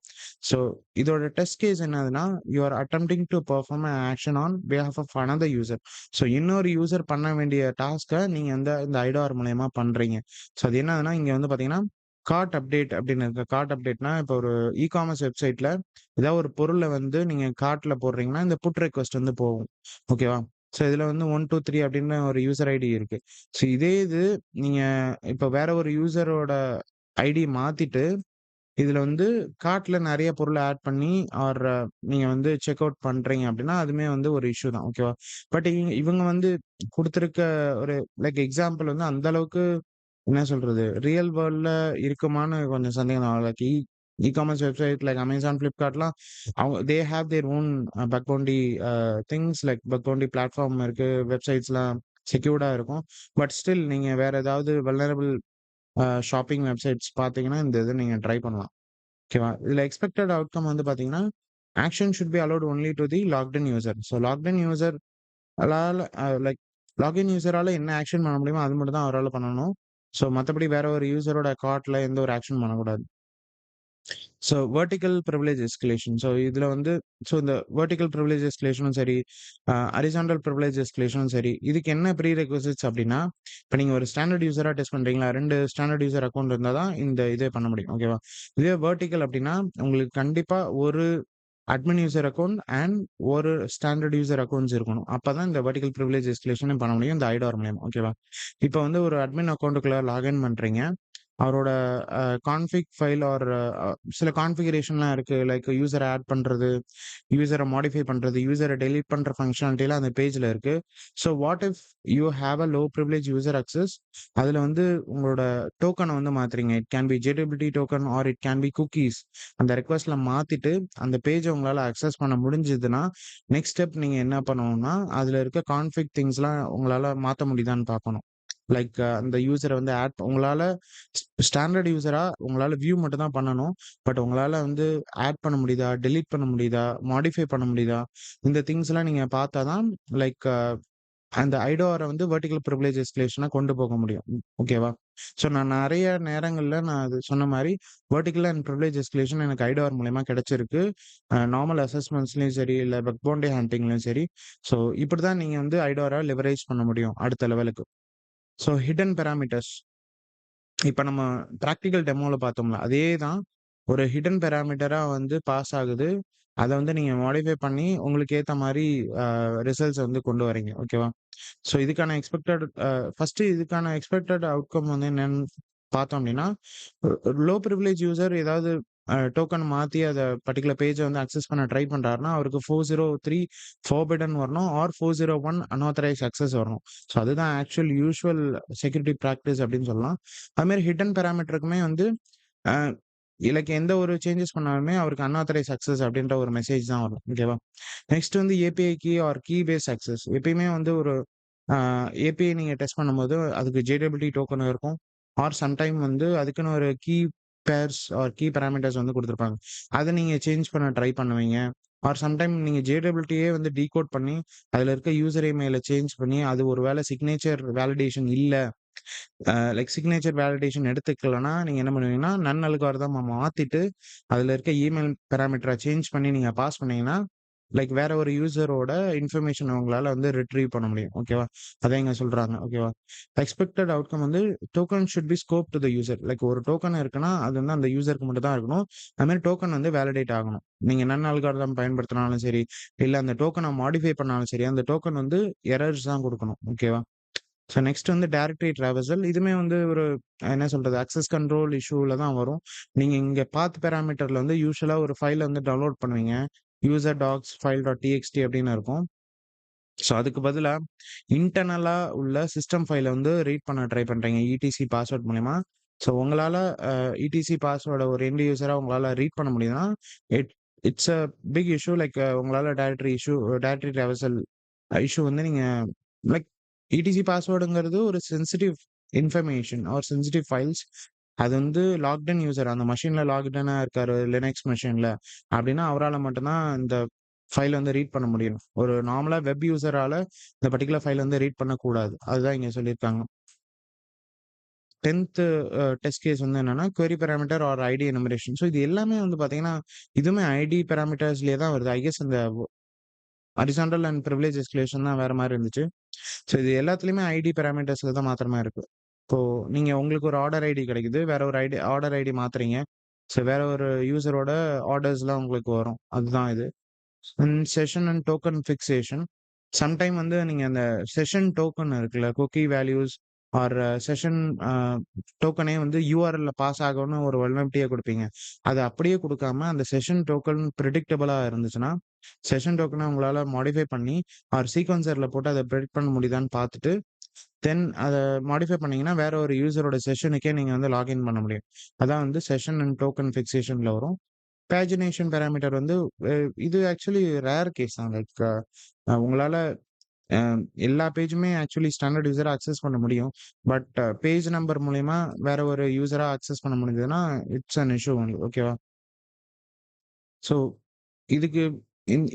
ஸோ இதோட டெஸ்ட் கேஸ் என்னதுன்னா, you are attempting to perform a action on பிஹால்ஃப் ஆஃப் அனதர் யூசர். ஸோ இன்னொரு யூசர் பண்ண வேண்டிய டாஸ்க்க நீங்க வந்து இந்த ஐடார் மூலியமா பண்றீங்க. ஸோ அது என்னதுன்னா, இங்க வந்து பார்த்தீங்கன்னா, கார்ட் அப்டேட் அப்படின்னு இருக்கு. கார்ட் அப்டேட்னா, இப்போ ஒரு இ-காமர்ஸ் வெப்சைட்ல ஏதாவது ஒரு பொருள வந்து நீங்க கார்ட்ல போடுறீங்கன்னா, இந்த புட் ரிக்வெஸ்ட் வந்து போகும். ஓகேவா? ஸோ இதுல வந்து 1, 2, 3 அப்படின்னு ஒரு யூசர் ஐடி இருக்கு. ஸோ இதே இது நீங்க இப்ப வேற ஒரு யூசரோட ஐடி மாத்திட்டு, இதுல வந்து கார்ட்ல நெறைய பொருள ஆட் பண்ணி ஆர் நீங்க வந்து செக் அவுட் பண்றீங்க அப்டின்னா, அதுவுமே வந்து ஒரு இஷ்யூ தான். ஓகேவா? பட் இவங்க வந்து குடுத்திருக்க ஒரு லைக் எக்ஸாம்பிள் வந்து அந்த அளவுக்கு என்ன சொல்றது? ரியல் வேர்ல்ட்ல இருக்குமான்னு கொஞ்சம் சந்தேகம் தான். Like e-commerce website like Amazon, Flipkartலாம் they have their own bug bounty things like bug bounty platform இருக்கு. வெப்சைட்ஸ்லாம் செக்யூர்டா இருக்கும். பட் ஸ்டில் நீங்க வேற ஏதாவது வல்னரபிள் ஷாப்பிங் வெப்சைட்ஸ் பார்த்தீங்கன்னா, இந்த இத நீங்க ட்ரை பண்ணலாம். ஓகேவா? இதுல எக்ஸ்பெக்டட் அவுட்கம் வந்து பார்த்தீங்கன்னா, action should be allowed only to the logged in user. So logged in user ஆல லைக் லாகின் யூசரால என்ன ஆக்ஷன் பண்ண முடியுமோ, அது மட்டும் தான் அவரால பண்ணணும். ஸோ மத்தபடி வேற ஒரு யூசரோட கார்ட்ல எந்த ஒரு ஆக்ஷன் பண்ணக்கூடாது. So vertical privilege escalation. இந்த வெர்டிகல் பிரிவிலேஜ் எஸ்கலேஷனும் சரி, ஹாரிசான்டல் பிரிவிலேஜ் எஸ்கலேஷனும் சரி, இதுக்கு என்ன ப்ரீ ரெக்விசிட்ஸ் அப்டின்னா, இப்ப நீங்க ஒரு ஸ்டாண்டர்ட் யூசரா டெஸ்ட் பண்றீங்களா? 2 ஸ்டாண்டர்ட் யூசர் அக்கவுண்ட் இருந்தா தான் இந்த இதே பண்ண முடியும். ஓகேவா? இதே வெர்டிகல் அப்டின்னா, உங்களுக்கு கண்டிப்பா ஒரு அட்மின் யூசர் அக்கவுண்ட் அண்ட் ஒரு ஸ்டாண்டர்ட் யூசர் அக்கவுண்ட்ஸ் இருக்கணும். அப்பதான் இந்த வெர்டிகல் பிரிவிலேஜ் எஸ்கலேஷனே பண்ண முடியும். இந்த ஐடார் மூலியமா. ஓகேவா? இப்ப வந்து ஒரு அட்மின் அக்கவுண்ட்க்குள்ள லாகின் பண்றீங்க. அவரோட கான்ஃபிக் ஃபைல் ஆர் சில கான்ஃபிகரேஷன்லாம் இருக்கு. லைக் யூசர ஆட் பண்றது, யூசர மாடிஃபை பண்றது, யூசர டெலீட் பண்ற ஃபங்ஷனாலிட்டிலாம் அந்த பேஜ்ல இருக்கு. So what if you have a low privilege user access அதுல வந்து உங்களோட டோக்கன வந்து மாத்துறீங்க. It can be JWT token or it can be cookies. அந்த ரெக்வெஸ்ட்ல மாத்திட்டு அந்த பேஜ உங்களால அக்சஸ் பண்ண முடிஞ்சதுன்னா, நெக்ஸ்ட் ஸ்டெப் நீங்க என்ன பண்ணணும்னா, அதுல இருக்க கான்ஃபிக் திங்ஸ்லாம் உங்களால மாத்த முடியுதான்னு பார்க்கணும். லைக் அந்த யூசர வந்து உங்களால ஸ்டாண்டர்ட் யூசரா உங்களால வியூ மட்டும் தான் பண்ணணும். பட் உங்களால வந்து ஆட் பண்ண முடியுதா? டெலீட் பண்ண முடியுதா? மாடிஃபை பண்ண முடியுதா? இந்த திங்ஸ்லாம் நீங்க பார்த்தா தான் லைக் அந்த ஐடோர வந்து வெர்டிகல் பிரிவிலேஜ் எஸ்கலேஷனா கொண்டு போக முடியும். ஓகேவா? ஸோ நான் நெறைய நேரங்கள்ல நான் அது சொன்ன மாரி வெர்டிகல் அண்ட் பிரிவிலேஜ் எஸ்கலேஷன் எனக்கு ஐடோர் மூலியமா கிடைச்சிருக்கு. நார்மல் அசஸ்மென்ட்ஸ்லயும் சரி, இல்ல பக் பவுண்டரி ஹண்டிங்லயும் சரி. ஸோ இப்படிதான் நீங்க வந்து ஐடோர லிவரேஜ் பண்ண முடியும் அடுத்த லெவலுக்கு. ஸோ ஹிட்டன் பாராமீட்டர்ஸ் இப்ப நம்ம பிராக்டிகல் டெமோல பார்த்தோம்ல, அதே தான் ஒரு ஹிட்டன் பாராமீட்டரா வந்து பாஸ் ஆகுது. அத வந்து நீங்க மாடிஃபை பண்ணி உங்களுக்கு ஏத்த மாரி ரிசல்ட்ஸ் வந்து கொண்டு வரீங்க. ஓகேவா? ஸோ இதுக்கான ஃபர்ஸ்ட்டு இதுக்கான எக்ஸ்பெக்டட் அவுட்கம் வந்து என்னன்னு பார்த்தோம் அப்டின்னா, லோ பிரிவிலேஜ் யூசர் ஏதாவது டோக்கன் மாத்தி அத பர்ட்டிகுலர் பேஜ வந்து அக்சஸ் பண்ண ட்ரை பண்றாருன்னா, அவருக்கு 403 ஃபோர்பிடன் வரணும் ஆர் 401 அன்ஆத்தரைஸ்ட் அக்சஸ் வரணும். ஸோ அதுதான் ஆக்சுவல் யூசுவல் செக்யூரிட்டி பிராக்டிஸ் அப்டின்னு சொல்லலாம். அது மாரி ஹிட்டன் பாராமீட்டருக்குமே வந்து அ லைக் எந்த ஒரு சேஞ்சஸ் பண்ணாலுமே அவருக்கு அன்ஆத்தரைஸ்ட் அக்சஸ் அப்டின்ற ஒரு மெசேஜ் தான் வரும். ஓகேவா? நெக்ஸ்ட் வந்து API key or key base access. எப்பயுமே வந்து ஒரு அ ஏபிஐ நீங்க டெஸ்ட் பண்ணும்போது, அதுக்கு JWT டோக்கன் இருக்கும். ஆர் சம்டைம் வந்து அதுக்குன்னு ஒரு key pairs or key parameters வந்து குடுத்திருப்பாங்க. அத நீங்க சேஞ்ச் பண்ண ட்ரை பண்ணுவீங்க. ஆர் சம்டைம் நீங்க JWTயே வந்து டீகோட் பண்ணி, அதுல இருக்க யூசர் இமெயில சேஞ்ச் பண்ணி, அது ஒரு வேள சிக்னேச்சர் வேலிடேஷன் இல்ல. லைக் சிக்னேச்சர் வேலிடேஷன் எடுத்துக்கலன்னா, நீங்க என்ன பண்ணுவீங்கன்னா, நன் அல்காரிதம் மாத்திட்டு, அதுல இருக்க இமெயில் பாராமீட்டர சேஞ்ச் பண்ணி நீங்க பாஸ் பண்ணீங்கன்னா, லைக் வேற ஒரு யூசரோட இன்ஃபர்மேஷன் உங்களால வந்து ரிட்ரீவ் பண்ண முடியும். ஓகேவா? அதான் இங்க சொல்றாங்க. ஓகேவா? எக்ஸ்பெக்டட் அவுட்கம் வந்து token should be scope to the user. Like ஒரு டோக்கன் இருக்குன்னா, அது வந்து அந்த யூசருக்கு மட்டும் தான் இருக்கணும். அது மாரி டோக்கன் வந்து வேலிடேட் ஆகணும். நீங்க நன் அல்காரிதம் பயன்படுத்தினாலும் சரி, இல்ல அந்த டோக்கன மாடிஃபை பண்ணாலும் சரி, அந்த டோக்கன் வந்து எரர்ஸ் தான் குடுக்கணும். ஓகேவா? ஸோ நெக்ஸ்ட் வந்து டைரக்டரி டிராவர்சல். இதுவுமே வந்து ஒரு என்ன சொல்றது? அக்சஸ் கண்ட்ரோல் இஷ்யூல தான் வரும். நீங்க இங்க பாத் பாராமீட்டர்ல வந்து யூசுவலா ஒரு ஃபைல வந்து டவுன்லோட் பண்ணுவீங்க. User docs file dot TXT அப்படின்னு இருக்கும். ஸோ அதுக்கு பதிலா இன்டர்னலா உள்ள சிஸ்டம் ஃபைல வந்து ரீட் பண்ண ட்ரை பண்றீங்க. இடிசி பாஸ்வேர்ட் மூலியமா. ஸோ உங்களால இடிசி பாஸ்வேர்ட ஒரு எண்ட் யூசரா உங்களால ரீட் பண்ண முடியுதுன்னா, it it's a big issue like உங்களால டைரக்டரி ட்ராவர்சல் இஷ்யூ வந்து நீங்க லைக் இடிசி பாஸ்வேர்டுங்கிறது ஒரு sensitive information or sensitive files. அது வந்து லாக்ட் யூசர் அந்த மெஷின்ல லாக்டனா இருக்காரு லினக்ஸ் மெஷின்ல அப்படின்னா, அவரால மட்டும் தான் இந்த ஃபைல் வந்து ரீட் பண்ண முடியும். ஒரு நார்மலா வெப் யூசரால இந்த பர்ட்டிகுலர் ஃபைல் வந்து ரீட் பண்ணக்கூடாது. அதுதான் இங்க சொல்லியிருக்காங்க. 10த் டெஸ்ட் கேஸ் வந்து என்னன்னா, query parameter or ID enumeration. ஸோ இது எல்லாமே வந்து பார்த்தீங்கன்னா, இதுவுமே ஐடி பாராமீட்டர்ஸ்லயே தான் வருது. ஐ கெஸ் இந்த ஹாரிசான்டல் அண்ட் பிரிவிலேஜ் எஸ்கலேஷன் தான் வேற மாரி இருந்துச்சு. ஸோ இது எல்லாத்துலயுமே ஐடி பாராமீட்டர்ஸ்ல தான் மாத்துற மாரி இருக்கு. இப்போ நீங்க உங்களுக்கு ஒரு ஆர்டர் ஐடி கிடைக்குது. வேற ஒரு ஆர்டர் ஐடி மாத்துறீங்க. ஸோ வேற ஒரு யூசரோட ஆர்டர்ஸ்லாம் உங்களுக்கு வரும். அதுதான் இது. Session and token fixation. Sometime வந்து நீங்க அந்த செஷன் டோக்கன் இருக்குல்ல, குக்கி வேல்யூஸ் ஆர் செஷன் அ டோக்கனே வந்து யுஆர்எல்ல பாஸ் ஆகும்னு ஒரு வல்னரபிலிட்டிய குடுப்பீங்க. அத அப்படியே குடுக்காம அந்த செஷன் டோக்கன் பிரெடிக்டபிளா இருந்துச்சுன்னா, செஷன் டோக்கன உங்களால மாடிஃபை பண்ணி ஆர் சீக்வென்சர்ல போட்டு அத பிரெடிக்ட் பண்ண முடியுதான்னு பார்த்துட்டு, தென் அத மாடிஃபை பண்ணீங்கன்னா, வேற ஒரு யூசரோட செஷனுக்கே நீங்க வந்து லாகின் பண்ண முடியும். அதான் வந்து செஷன் அண்ட் டோக்கன் ஃபிக்சேஷன்ல வரும். பேஜினேஷன் பாராமீட்டர் வந்து அ இது ஆக்சுவலி ரேர் கேஸ் தான். லைக் உங்களால அ எல்லா பேஜுமே ஆக்சுவலி ஸ்டாண்டர்ட் யூசரா அக்சஸ் பண்ண முடியும். பட் பேஜ் நம்பர் மூலியமா வேற ஒரு யூசரா அக்சஸ் பண்ண முடிஞ்சதுன்னா, இட்ஸ் அன் இஷ்யூ ஒன்லி. ஓகேவா? ஸோ இதுக்கு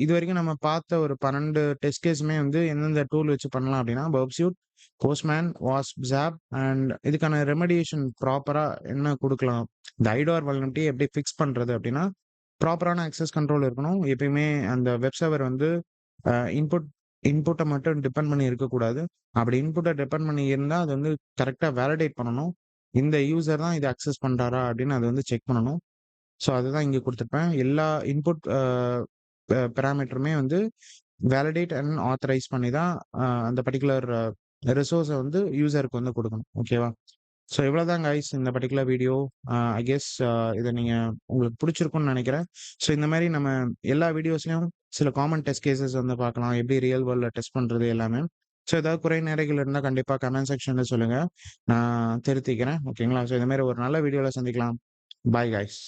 இதுவரைக்கும் நம்ம பார்த்த ஒரு 12 டெஸ்ட் கேஸுமே வந்து எந்தெந்த டூல் வச்சு பண்ணலாம் அப்டின்னா, பர்ப்சூட், போஸ்ட்மேன், வாஸ்ப், ஜாப் அண்ட் இதுக்கான ரெமடியேஷன் ப்ராப்பரா என்ன குடுக்கலாம்? இந்த ஐடோர் வல்னரபிலிட்டிய எப்படி ஃபிக்ஸ் பண்றது அப்டின்னா, ப்ராப்பரான அக்சஸ் கண்ட்ரோல் இருக்கணும். எப்பயுமே அந்த வெப் சர்வர் வந்து அ இன்புட் இன்புட்ட மட்டும் டிபெண்ட் பண்ணி இருக்கக்கூடாது. அப்படி இன்புட்ட டிபெண்ட் பண்ணி இருந்தா, அது வந்து கரெக்ட்டா வேலிடேட் பண்ணணும். இந்த யூசர் தான் இத அக்சஸ் பண்றாரா அப்படின்னு அத வந்து செக் பண்ணணும். ஸோ அதுதான் இங்க குடுத்திருப்பேன். எல்லா இன்புட் பாராமீட்டருமே வந்து வேலிடேட் அண்ட் ஆத்தரைஸ் பண்ணி தான் அந்த பர்ட்டிகுலர் ரிசோர்ஸ வந்து யூசருக்கு வந்து குடுக்கணும். ஓகேவா? ஸோ இவ்வளோதான் கைஸ் இந்த பர்ட்டிகுலர் வீடியோ. ஐ கெஸ் இத நீங்க உங்களுக்கு புடிச்சிருக்கும்னு நெனைக்கிறேன். ஸோ இந்த மாரி நம்ம எல்லா வீடியோஸ்லயும் சில காமன் டெஸ்ட் கேஸஸ் வந்து பார்க்கலாம். எப்படி ரியல் வேர்ல்ட்ல டெஸ்ட் பண்றது எல்லாமே. ஸோ ஏதாவது குறை, நிறைகள் இருந்தா கண்டிப்பா கமெண்ட் செக்ஷன்ல சொல்லுங்க. நான் திருத்திக்கிறேன். ஓகேங்களா? ஸோ இந்த மாரி ஒரு நல்ல வீடியோல சந்திக்கலாம். Bye guys.